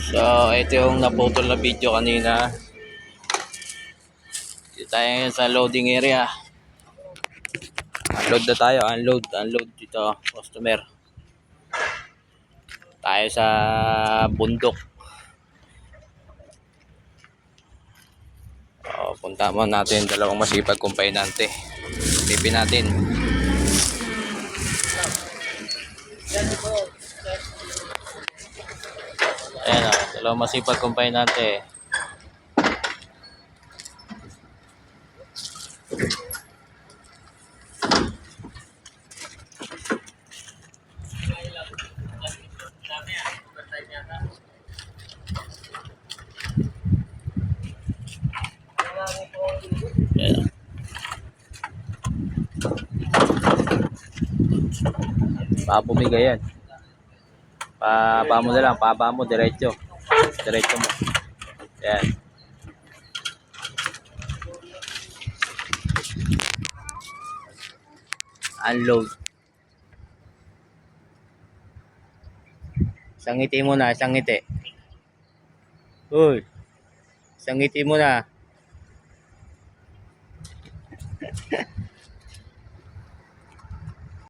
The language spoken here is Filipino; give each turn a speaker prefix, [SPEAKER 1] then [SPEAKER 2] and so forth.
[SPEAKER 1] So, ito yung naputol na video kanina. Dito tayo ngayon sa loading area. Unload na tayo. Unload dito, customer. Tayo sa bundok. So, punta mo natin dalawang masipag kumpainante. Tipin natin. Ayan o, dalawang masipag kumpainante. Ayan. Bumigay yan. Paba mo na lang, paba mo diretso. Diretso mo. Ayan. Unload. Isang ngiti mo na, isang ngiti. Uy. Isang ngiti mo na.